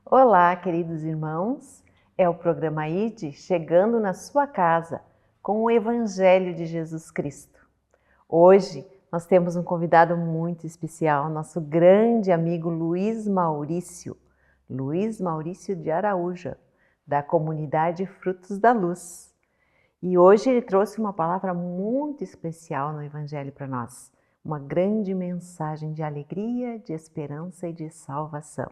Olá, queridos irmãos. É o programa ID chegando na sua casa com o Evangelho de Jesus Cristo. Hoje nós temos um convidado muito especial, nosso grande amigo Luiz Maurício de Araújo, da comunidade Frutos da Luz. E hoje ele trouxe uma palavra muito especial no Evangelho para nós, uma grande mensagem de alegria, de esperança e de salvação.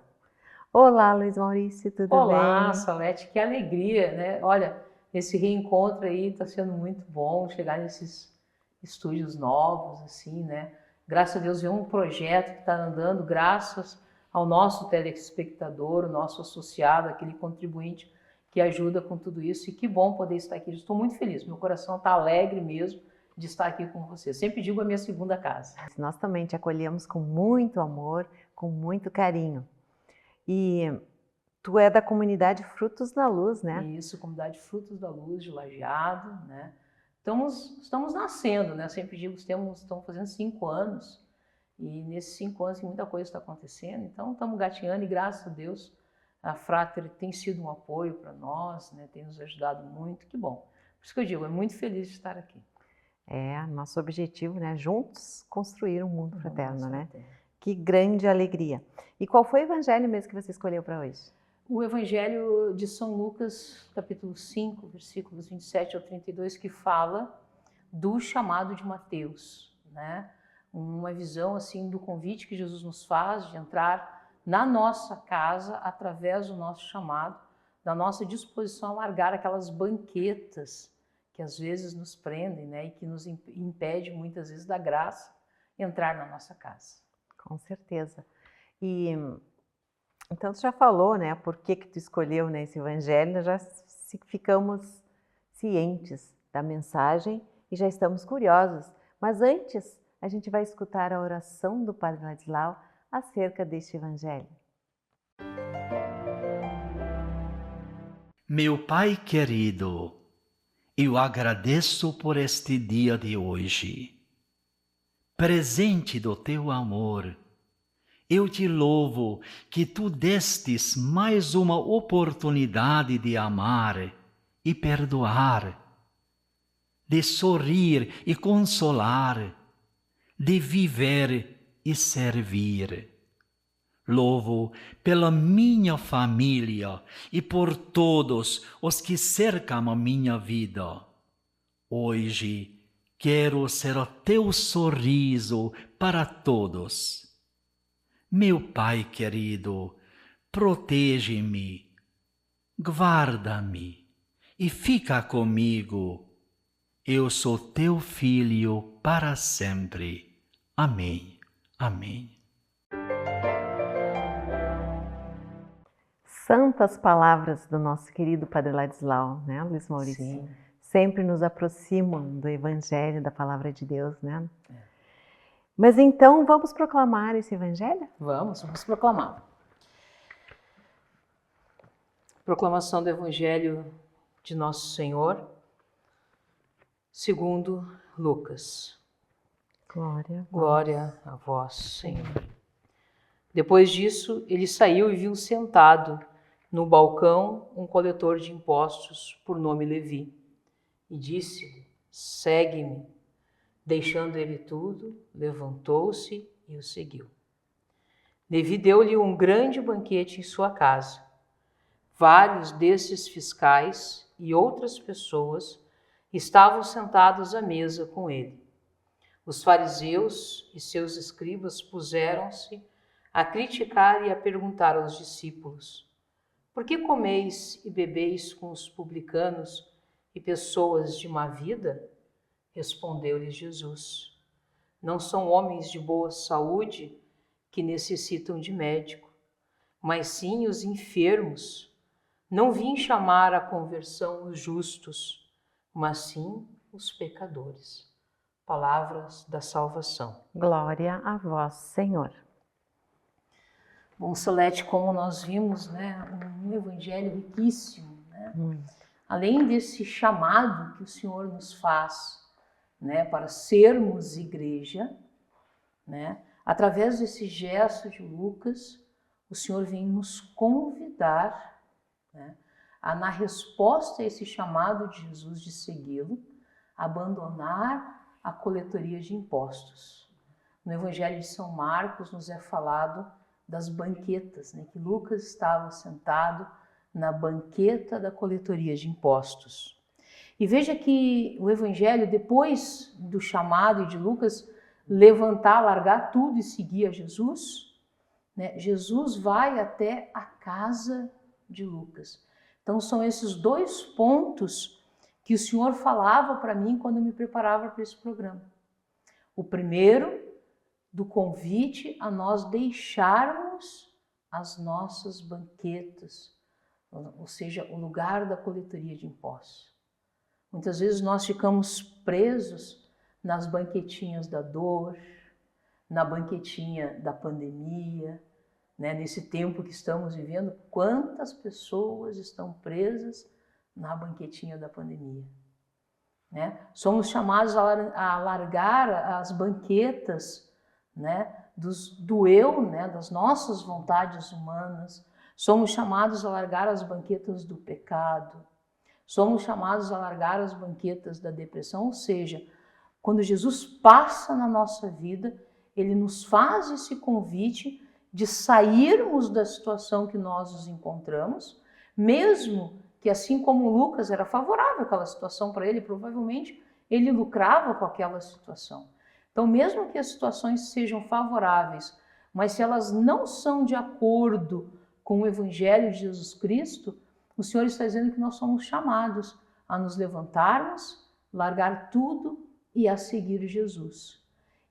Olá, Luiz Maurício, tudo Olá, bem? Salete, que alegria, né? Olha, esse reencontro aí está sendo muito bom, chegar nesses estúdios novos, assim, né? Graças a Deus, ver um projeto que está andando, graças ao nosso telespectador, o nosso associado, aquele contribuinte que ajuda com tudo isso. E que bom poder estar aqui. Estou muito feliz, meu coração está alegre mesmo de estar aqui com você. Sempre digo a minha segunda casa. Nós também te acolhemos com muito amor, com muito carinho. E tu é da comunidade Frutos da Luz, né? Isso, comunidade Frutos da Luz de Lajeado, né? Estamos nascendo, né? Eu sempre digo que estamos fazendo 5 anos e nesses 5 anos muita coisa está acontecendo, então estamos gatinhando e graças a Deus a Frater tem sido um apoio para nós, né? Tem nos ajudado muito, que bom. Por isso que eu digo, é muito feliz de estar aqui. É, nosso objetivo, né? Juntos construir um mundo fraterno, né? Que grande alegria. E qual foi o evangelho mesmo que você escolheu para hoje? O Evangelho de São Lucas, capítulo 5, versículos 27 ao 32, que fala do chamado de Mateus, né? Uma visão assim do convite que Jesus nos faz de entrar na nossa casa através do nosso chamado, da nossa disposição a largar aquelas banquetas que às vezes nos prendem, né? E que nos impede muitas vezes da graça entrar na nossa casa. Com certeza. E então tu já falou, né, por que tu escolheu, né, esse evangelho, nós já ficamos cientes da mensagem e já estamos curiosos. Mas antes, a gente vai escutar a oração do Padre Ladislau acerca deste evangelho. Meu Pai querido, eu agradeço por este dia de hoje. Presente do teu amor, eu te louvo que tu destes mais uma oportunidade de amar e perdoar, de sorrir e consolar, de viver e servir. Louvo pela minha família e por todos os que cercam a minha vida. Hoje quero ser o teu sorriso para todos. Meu Pai querido, protege-me, guarda-me e fica comigo. Eu sou teu filho para sempre. Amém. Amém. Santas palavras do nosso querido Padre Ladislau, né, Luiz Maurício? Sim. Sempre nos aproximam do Evangelho, da Palavra de Deus, né? Mas então, vamos proclamar esse Evangelho? Vamos proclamar. Proclamação do Evangelho de Nosso Senhor, segundo Lucas. Glória a vós, Senhor. Depois disso, ele saiu e viu sentado no balcão um coletor de impostos por nome Levi. E disse: segue-me. Deixando ele tudo, levantou-se e o seguiu. Levi deu-lhe um grande banquete em sua casa. Vários desses fiscais e outras pessoas estavam sentados à mesa com ele. Os fariseus e seus escribas puseram-se a criticar e a perguntar aos discípulos: por que comeis e bebeis com os publicanos e pessoas de má vida? Respondeu-lhes Jesus: não são homens de boa saúde que necessitam de médico, mas sim os enfermos. Não vim chamar à conversão os justos, mas sim os pecadores. Palavras da salvação. Glória a vós, Senhor. Bom, Solete, como nós vimos, né, um evangelho riquíssimo, né? Além desse chamado que o Senhor nos faz, né, para sermos igreja, né, através desse gesto de Lucas, o Senhor vem nos convidar, né, a, na resposta a esse chamado de Jesus de segui-lo, abandonar a coletoria de impostos. No Evangelho de São Marcos nos é falado das banquetas, né, que Lucas estava sentado na banqueta da coletoria de impostos. E veja que o Evangelho, depois do chamado de Lucas levantar, largar tudo e seguir a Jesus, né, Jesus vai até a casa de Lucas. Então são esses dois pontos que o Senhor falava para mim quando eu me preparava para esse programa. O primeiro, do convite a nós deixarmos as nossas banquetas, ou seja, o lugar da coletoria de impostos. Muitas vezes nós ficamos presos nas banquetinhas da dor, na banquetinha da pandemia, né? Nesse tempo que estamos vivendo, quantas pessoas estão presas na banquetinha da pandemia, né? Somos chamados a largar as banquetas, né, do eu, né, das nossas vontades humanas. Somos chamados a largar as banquetas do pecado. Somos chamados a largar as banquetas da depressão, ou seja, quando Jesus passa na nossa vida, ele nos faz esse convite de sairmos da situação que nós nos encontramos, mesmo que, assim como Lucas era favorável àquela situação para ele, provavelmente ele lucrava com aquela situação. Então, mesmo que as situações sejam favoráveis, mas se elas não são de acordo com o Evangelho de Jesus Cristo, o Senhor está dizendo que nós somos chamados a nos levantarmos, largar tudo e a seguir Jesus.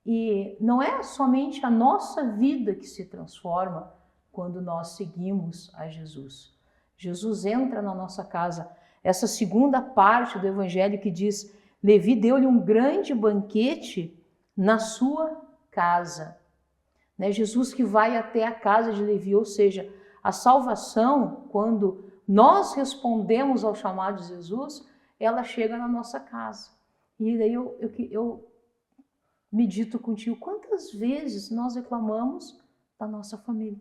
E não é somente a nossa vida que se transforma quando nós seguimos a Jesus. Jesus entra na nossa casa. Essa segunda parte do Evangelho que diz: Levi deu-lhe um grande banquete na sua casa. Né? Jesus que vai até a casa de Levi, ou seja, a salvação, quando nós respondemos ao chamado de Jesus, ela chega na nossa casa. E daí eu medito contigo, quantas vezes nós reclamamos da nossa família?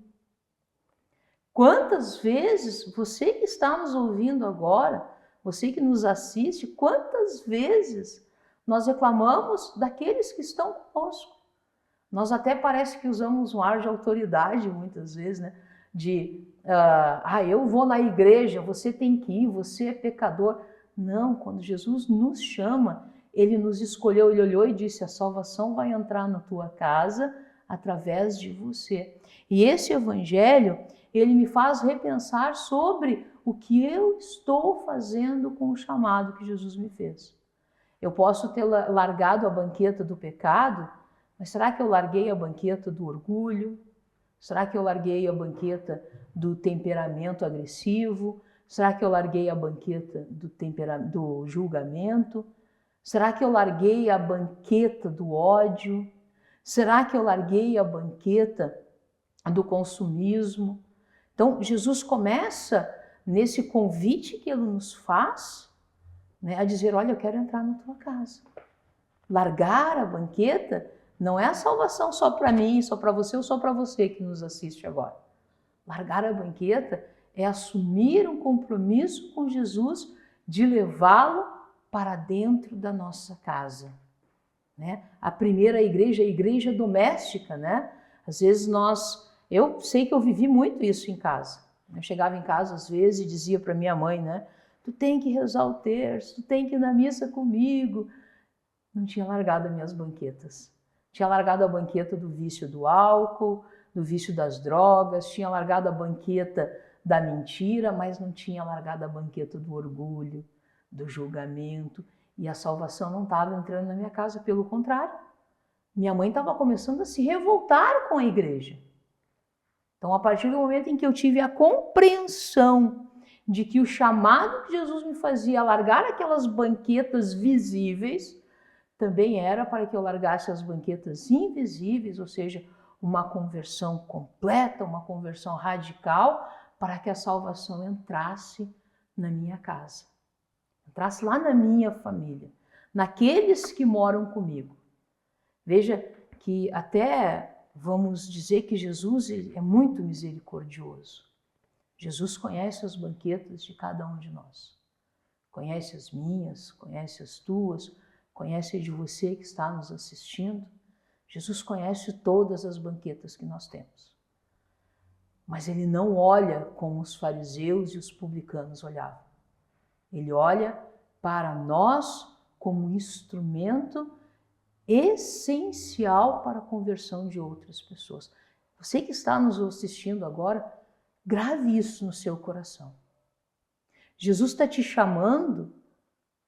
Quantas vezes você que está nos ouvindo agora, você que nos assiste, quantas vezes nós reclamamos daqueles que estão conosco? Nós até parece que usamos um ar de autoridade muitas vezes, né? Eu vou na igreja, você tem que ir, você é pecador. Não, quando Jesus nos chama, ele nos escolheu, ele olhou e disse: a salvação vai entrar na tua casa através de você. E esse evangelho, ele me faz repensar sobre o que eu estou fazendo com o chamado que Jesus me fez. Eu posso ter largado a banqueta do pecado, mas será que eu larguei a banqueta do orgulho? Será que eu larguei a banqueta do temperamento agressivo? Será que eu larguei a banqueta do julgamento? Será que eu larguei a banqueta do ódio? Será que eu larguei a banqueta do consumismo? Então, Jesus começa nesse convite que ele nos faz, né, a dizer: olha, eu quero entrar na tua casa. Largar a banqueta não é a salvação só para mim, só para você ou só para você que nos assiste agora. Largar a banqueta é assumir um compromisso com Jesus de levá-lo para dentro da nossa casa. Né? A primeira igreja, a igreja doméstica, né? Às vezes eu sei que eu vivi muito isso em casa. Eu chegava em casa às vezes e dizia para minha mãe, né? Tu tem que rezar o terço, tu tem que ir na missa comigo. Não tinha largado as minhas banquetas. Tinha largado a banqueta do vício do álcool, do vício das drogas, tinha largado a banqueta da mentira, mas não tinha largado a banqueta do orgulho, do julgamento. E a salvação não estava entrando na minha casa, pelo contrário. Minha mãe estava começando a se revoltar com a igreja. Então, a partir do momento em que eu tive a compreensão de que o chamado que Jesus me fazia a largar aquelas banquetas visíveis, também era para que eu largasse as banquetas invisíveis, ou seja, uma conversão completa, uma conversão radical, para que a salvação entrasse na minha casa, entrasse lá na minha família, naqueles que moram comigo. Veja que até vamos dizer que Jesus ele é muito misericordioso. Jesus conhece as banquetas de cada um de nós. Conhece as minhas, conhece as tuas, conhece a de você que está nos assistindo. Jesus conhece todas as banquetas que nós temos. Mas ele não olha como os fariseus e os publicanos olhavam. Ele olha para nós como um instrumento essencial para a conversão de outras pessoas. Você que está nos assistindo agora, grave isso no seu coração. Jesus está te chamando,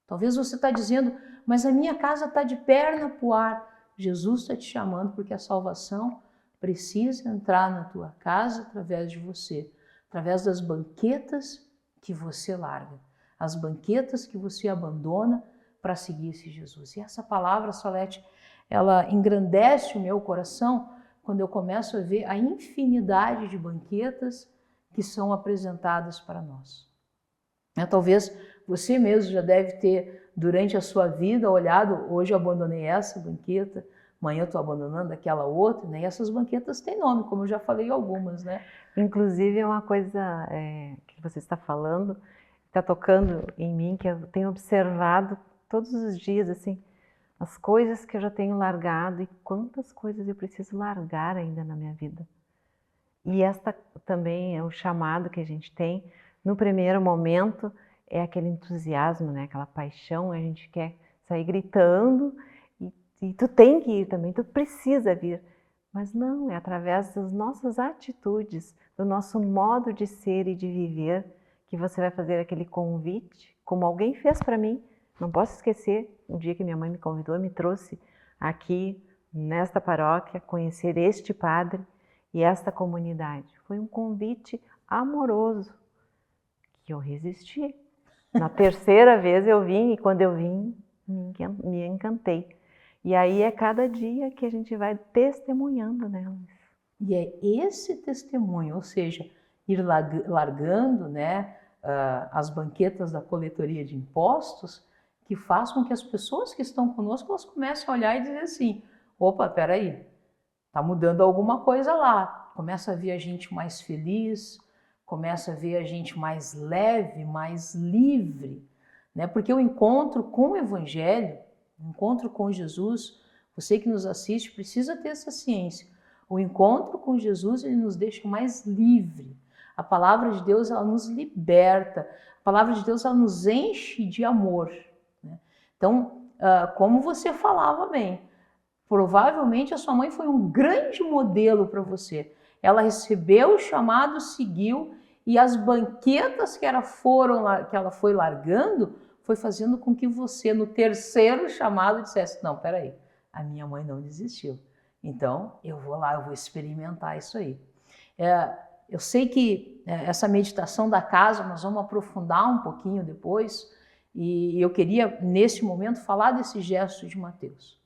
talvez você está dizendo, mas a minha casa está de perna para o ar. Jesus está te chamando porque a salvação precisa entrar na tua casa através de você, através das banquetas que você larga, as banquetas que você abandona para seguir esse Jesus. E essa palavra, Salete, ela engrandece o meu coração quando eu começo a ver a infinidade de banquetas que são apresentadas para nós. Talvez você mesmo já deve ter, durante a sua vida, olhado, hoje eu abandonei essa banqueta, amanhã eu estou abandonando aquela outra, né? E essas banquetas têm nome, como eu já falei algumas, né? Inclusive, é uma coisa que você está falando, está tocando em mim, que eu tenho observado todos os dias, assim, as coisas que eu já tenho largado e quantas coisas eu preciso largar ainda na minha vida. E esta também é o chamado que a gente tem. No primeiro momento é aquele entusiasmo, né? Aquela paixão, a gente quer sair gritando e tu tem que ir também, tu precisa vir. Mas não, é através das nossas atitudes, do nosso modo de ser e de viver que você vai fazer aquele convite, como alguém fez para mim. Não posso esquecer, um dia que minha mãe me convidou, me trouxe aqui nesta paróquia, conhecer este padre e esta comunidade. Foi um convite amoroso que eu resisti. Na terceira vez eu vim e quando eu vim, me encantei. E aí é cada dia que a gente vai testemunhando, né, Luiz? E é esse testemunho, ou seja, ir largando, né, as banquetas da coletoria de impostos, que faz com que as pessoas que estão conosco, elas comecem a olhar e dizer assim, opa, peraí, tá mudando alguma coisa lá. Começa a ver a gente mais feliz, começa a ver a gente mais leve, mais livre, né? Porque o encontro com o Evangelho, o encontro com Jesus, você que nos assiste precisa ter essa ciência. O encontro com Jesus, ele nos deixa mais livre. A palavra de Deus, ela nos liberta. A palavra de Deus, ela nos enche de amor, né? Então, como você falava bem, provavelmente a sua mãe foi um grande modelo para você. Ela recebeu o chamado, seguiu, e as banquetas que ela foi largando, foi fazendo com que você, no terceiro chamado, dissesse, não, peraí, a minha mãe não desistiu. Então, eu vou lá, eu vou experimentar isso aí. Eu sei que essa meditação da casa, nós vamos aprofundar um pouquinho depois, e eu queria, nesse momento, falar desse gesto de Mateus.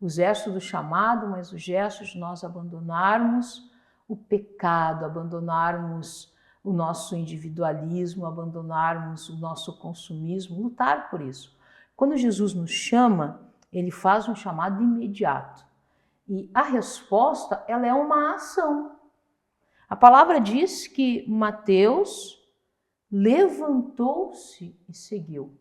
O gesto do chamado, mas o gesto de nós abandonarmos o pecado, abandonarmos o nosso individualismo, abandonarmos o nosso consumismo, lutar por isso. Quando Jesus nos chama, ele faz um chamado imediato. E a resposta, ela é uma ação. A palavra diz que Mateus levantou-se e seguiu.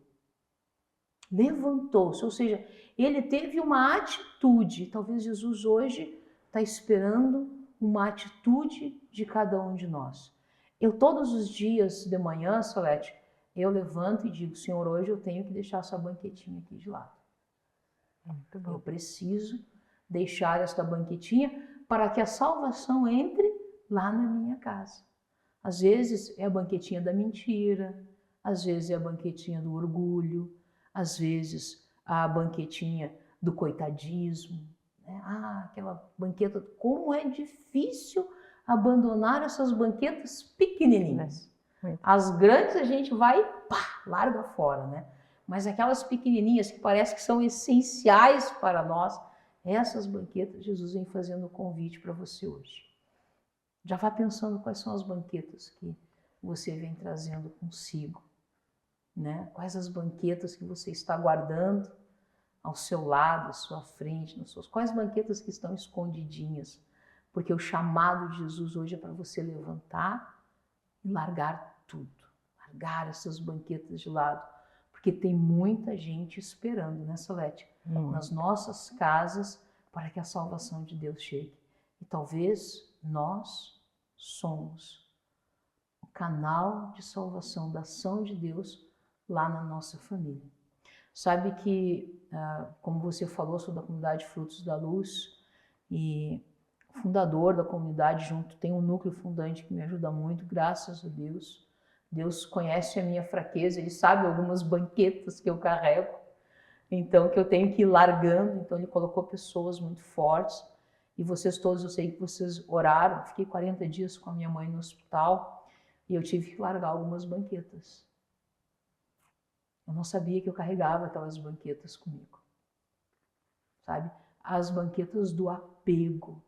Levantou-se, ou seja, ele teve uma atitude. Talvez Jesus hoje está esperando uma atitude de cada um de nós. Eu todos os dias de manhã, Salete, eu levanto e digo, Senhor, hoje eu tenho que deixar essa banquetinha aqui de lado. Muito bom. Eu preciso deixar esta banquetinha para que a salvação entre lá na minha casa. Às vezes é a banquetinha da mentira, às vezes é a banquetinha do orgulho, às vezes a banquetinha do coitadismo, né? Aquela banqueta, como é difícil abandonar essas banquetas pequenininhas. As grandes a gente vai, pá, larga fora, né? Mas aquelas pequenininhas que parece que são essenciais para nós, essas banquetas, Jesus vem fazendo o convite para você hoje. Já vá pensando quais são as banquetas que você vem trazendo consigo, né? Quais as banquetas que você está guardando ao seu lado, à sua frente, quais banquetas que estão escondidinhas porque o chamado de Jesus hoje é para você levantar e largar tudo, largar essas banquetas de lado, porque tem muita gente esperando, né, Salete? Nas nossas casas, para que a salvação de Deus chegue. E talvez nós somos o canal de salvação da ação de Deus lá na nossa família. Sabe que, como você falou sobre a comunidade Frutos da Luz, e o fundador da comunidade junto tem um núcleo fundante que me ajuda muito, graças a Deus. Deus conhece a minha fraqueza, Ele sabe algumas banquetas que eu carrego, então que eu tenho que ir largando. Então Ele colocou pessoas muito fortes, e vocês todos, eu sei que vocês oraram. Fiquei 40 dias com a minha mãe no hospital e eu tive que largar algumas banquetas. Eu não sabia que eu carregava aquelas banquetas comigo, sabe? As banquetas do apego,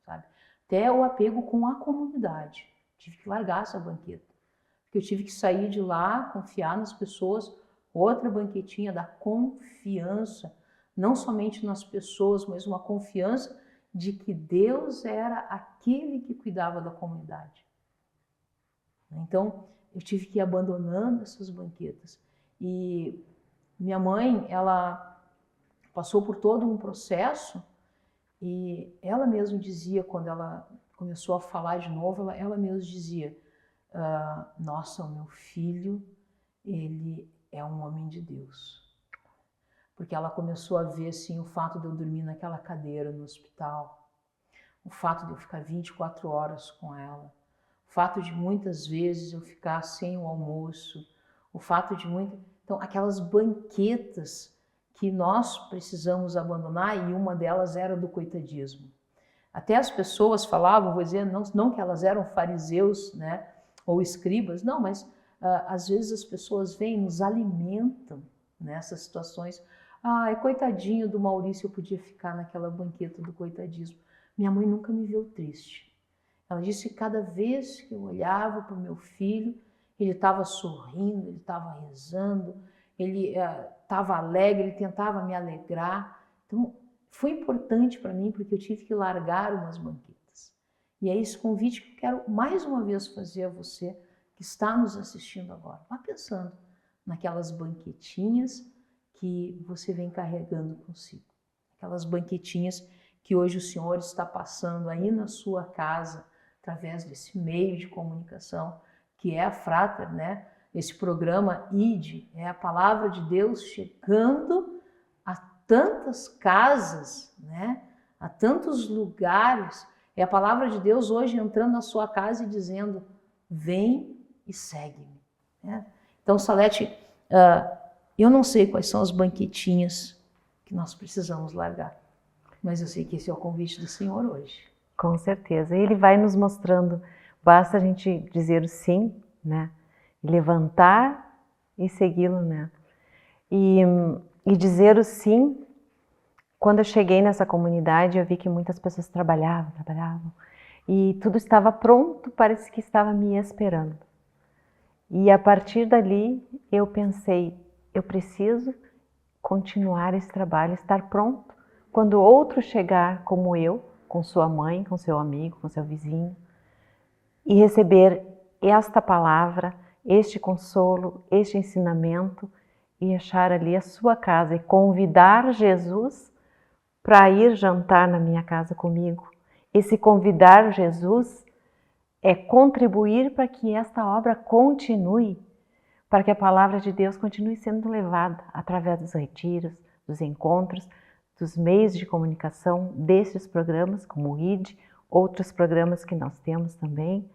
sabe? Até o apego com a comunidade. Tive que largar essa banqueta, porque eu tive que sair de lá, confiar nas pessoas. Outra banquetinha da confiança, não somente nas pessoas, mas uma confiança de que Deus era aquele que cuidava da comunidade. Então, eu tive que ir abandonando essas banquetas. E minha mãe, ela passou por todo um processo, e ela mesma dizia, quando ela começou a falar de novo, ela mesma dizia, nossa, o meu filho, ele é um homem de Deus. Porque ela começou a ver assim, o fato de eu dormir naquela cadeira no hospital, o fato de eu ficar 24 horas com ela, o fato de muitas vezes eu ficar sem o almoço, o fato de Então, aquelas banquetas que nós precisamos abandonar, e uma delas era do coitadismo. Até as pessoas falavam, vou dizer, não que elas eram fariseus, né, ou escribas, não, mas às vezes as pessoas vêm, nos alimentam nessas situações. Ai, coitadinho do Maurício, eu podia ficar naquela banqueta do coitadismo. Minha mãe nunca me viu triste. Ela disse que cada vez que eu olhava para o meu filho, ele estava sorrindo, ele estava rezando, ele estava alegre, ele tentava me alegrar. Então, foi importante para mim, porque eu tive que largar umas banquetas. E é esse convite que eu quero mais uma vez fazer a você que está nos assistindo agora. Vá pensando naquelas banquetinhas que você vem carregando consigo. Aquelas banquetinhas que hoje o Senhor está passando aí na sua casa, através desse meio de comunicação, que é a Frater, né? Esse programa ID, é a palavra de Deus chegando a tantas casas, né? A tantos lugares. É a palavra de Deus hoje entrando na sua casa e dizendo, vem e segue-me. Né? Então, Salete, eu não sei quais são as banquetinhas que nós precisamos largar, mas eu sei que esse é o convite do Senhor hoje. Com certeza. Ele vai nos mostrando, basta a gente dizer o sim, né? Levantar e segui-lo, né? E dizer o sim. Quando eu cheguei nessa comunidade, eu vi que muitas pessoas trabalhavam, e tudo estava pronto, parece que estava me esperando. E a partir dali, eu pensei, eu preciso continuar esse trabalho, estar pronto. Quando outro chegar como eu, com sua mãe, com seu amigo, com seu vizinho, e receber esta palavra, este consolo, este ensinamento, e achar ali a sua casa e convidar Jesus para ir jantar na minha casa comigo. Esse convidar Jesus é contribuir para que esta obra continue, para que a palavra de Deus continue sendo levada através dos retiros, dos encontros, dos meios de comunicação, desses programas como o ID, outros programas que nós temos também.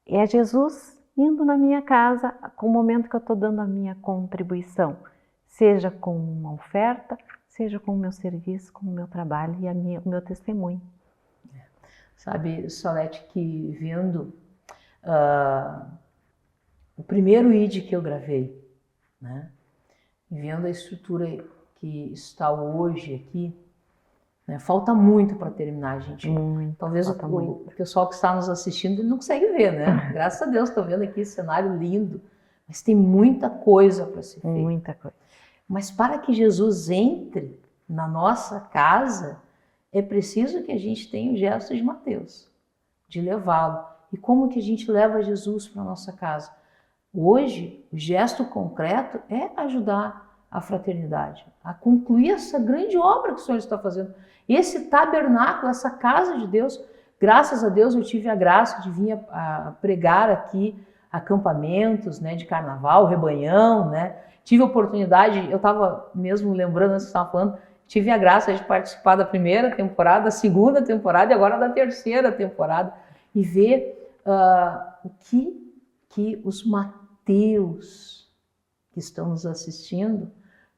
É Jesus indo na minha casa com o momento que eu estou dando a minha contribuição, seja com uma oferta, seja com o meu serviço, com o meu trabalho e o meu testemunho. Sabe, Salete, que vendo o primeiro ID que eu gravei, né? Vendo a estrutura que está hoje aqui, né? Falta muito para terminar, gente. Muito, talvez o pessoal que está nos assistindo ele não consegue ver, né? Graças a Deus, estou vendo aqui esse cenário lindo, mas tem muita coisa para ser feita. Muita coisa. Mas para que Jesus entre na nossa casa, é preciso que a gente tenha o gesto de Mateus, de levá-lo. E como que a gente leva Jesus para a nossa casa? Hoje, o gesto concreto é ajudar a fraternidade, a concluir essa grande obra que o Senhor está fazendo. Esse tabernáculo, essa casa de Deus, graças a Deus eu tive a graça de vir a pregar aqui acampamentos, né, de carnaval, rebanhão, né? Tive a oportunidade, eu estava mesmo lembrando antes que você estava falando, tive a graça de participar da primeira temporada, da segunda temporada e agora da terceira temporada e ver o que os Mateus que estão nos assistindo,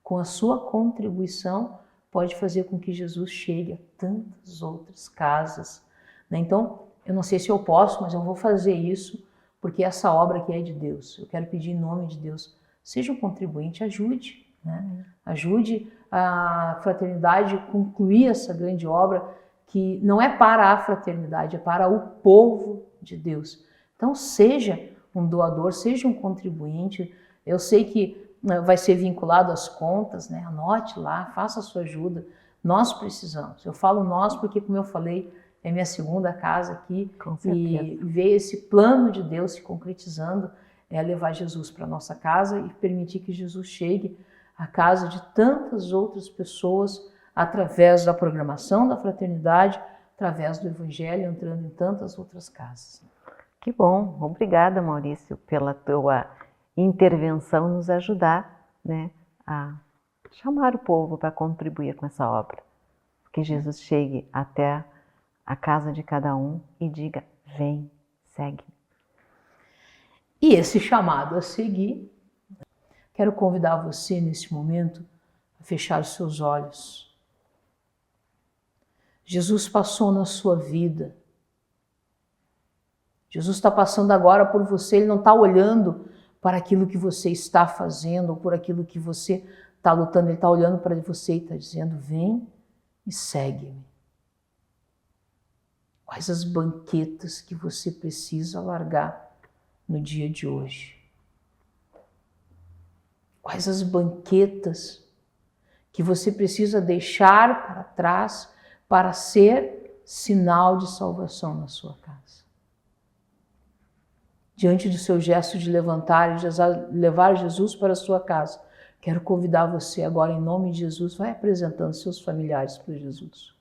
com a sua contribuição, pode fazer com que Jesus chegue a tantas outras casas. Né? Então, eu não sei se eu posso, mas eu vou fazer isso, porque essa obra aqui é de Deus. Eu quero pedir em nome de Deus, seja um contribuinte, ajude. Né? Ajude a fraternidade a concluir essa grande obra, que não é para a fraternidade, é para o povo de Deus. Então, seja um doador, seja um contribuinte. Eu sei que vai ser vinculado às contas, né? Anote lá, faça a sua ajuda. Nós precisamos. Eu falo nós porque, como eu falei, é minha segunda casa aqui. E ver esse plano de Deus se concretizando é levar Jesus para a nossa casa e permitir que Jesus chegue à casa de tantas outras pessoas através da programação da fraternidade, através do Evangelho, entrando em tantas outras casas. Que bom. Obrigada, Maurício, pela tua intervenção, nos ajudar, né, a chamar o povo para contribuir com essa obra. Que Jesus chegue até a casa de cada um e diga: vem, segue. E esse chamado a seguir, quero convidar você nesse momento a fechar os seus olhos. Jesus passou na sua vida. Jesus está passando agora por você, Ele não está olhando para aquilo que você está fazendo ou por aquilo que você está lutando, Ele está olhando para você e está dizendo: vem e segue-me. Quais as banquetas que você precisa largar no dia de hoje? Quais as banquetas que você precisa deixar para trás para ser sinal de salvação na sua casa? Diante do seu gesto de levantar e de levar Jesus para a sua casa, quero convidar você agora, em nome de Jesus, vai apresentando seus familiares para Jesus.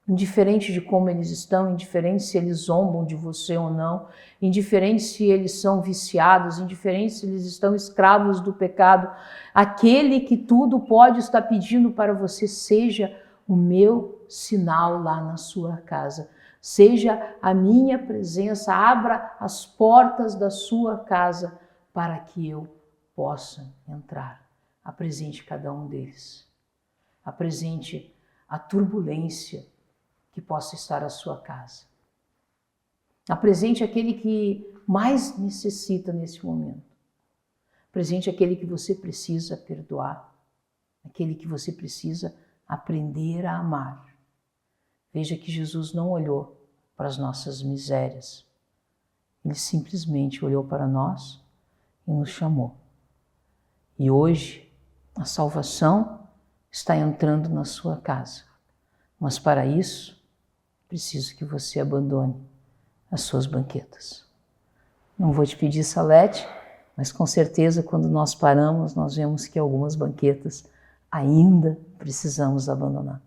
Indiferente de como eles estão, indiferente se eles zombam de você ou não, indiferente se eles são viciados, indiferente se eles estão escravos do pecado, aquele que tudo pode estar pedindo para você: seja o meu sinal lá na sua casa. Seja a minha presença, abra as portas da sua casa para que eu possa entrar. Apresente cada um deles. Apresente a turbulência que possa estar à sua casa. Apresente aquele que mais necessita nesse momento. Apresente aquele que você precisa perdoar, aquele que você precisa aprender a amar. Veja que Jesus não olhou para as nossas misérias. Ele simplesmente olhou para nós e nos chamou. E hoje a salvação está entrando na sua casa. Mas para isso, preciso que você abandone as suas banquetas. Não vou te pedir salete, mas com certeza quando nós paramos, nós vemos que algumas banquetas ainda precisamos abandonar.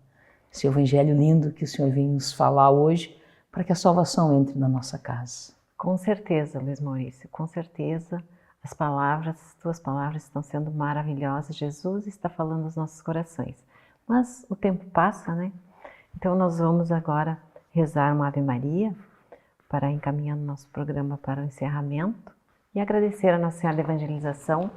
Esse evangelho lindo que o Senhor vem nos falar hoje, para que a salvação entre na nossa casa. Com certeza, Luiz Maurício, com certeza. As tuas palavras estão sendo maravilhosas. Jesus está falando aos nossos corações. Mas o tempo passa, né? Então nós vamos agora rezar uma Ave Maria para encaminhar nosso programa para o encerramento e agradecer a Nossa Senhora da Evangelização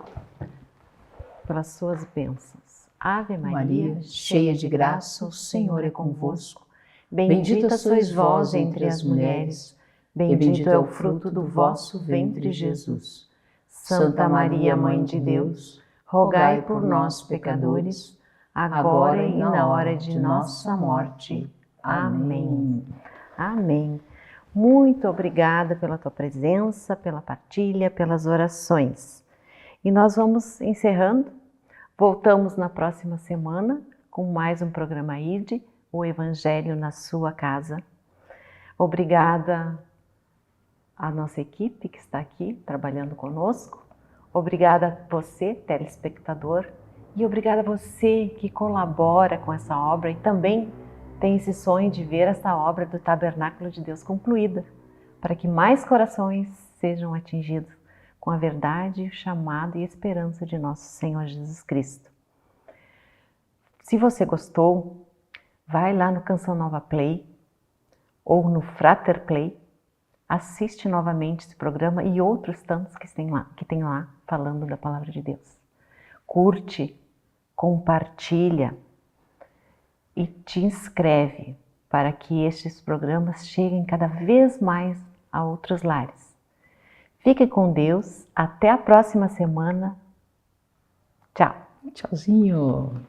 pelas suas bênçãos. Ave Maria, cheia de graça, o Senhor é convosco. Bendita sois vós entre as mulheres, bendito é o fruto do vosso ventre, Jesus. Santa Maria, Mãe de Deus, rogai por nós, pecadores, agora e na hora de nossa morte. Amém. Amém. Muito obrigada pela tua presença, pela partilha, pelas orações. E nós vamos encerrando. Voltamos na próxima semana com mais um programa ID, o Evangelho na sua casa. Obrigada à nossa equipe que está aqui trabalhando conosco. Obrigada a você, telespectador, e obrigada a você que colabora com essa obra e também tem esse sonho de ver essa obra do Tabernáculo de Deus concluída, para que mais corações sejam atingidos com a verdade, o chamado e a esperança de nosso Senhor Jesus Cristo. Se você gostou, vai lá no Canção Nova Play ou no Frater Play, assiste novamente esse programa e outros tantos que tem lá falando da Palavra de Deus. Curte, compartilha e te inscreve para que estes programas cheguem cada vez mais a outros lares. Fique com Deus, até a próxima semana. Tchau. Tchauzinho.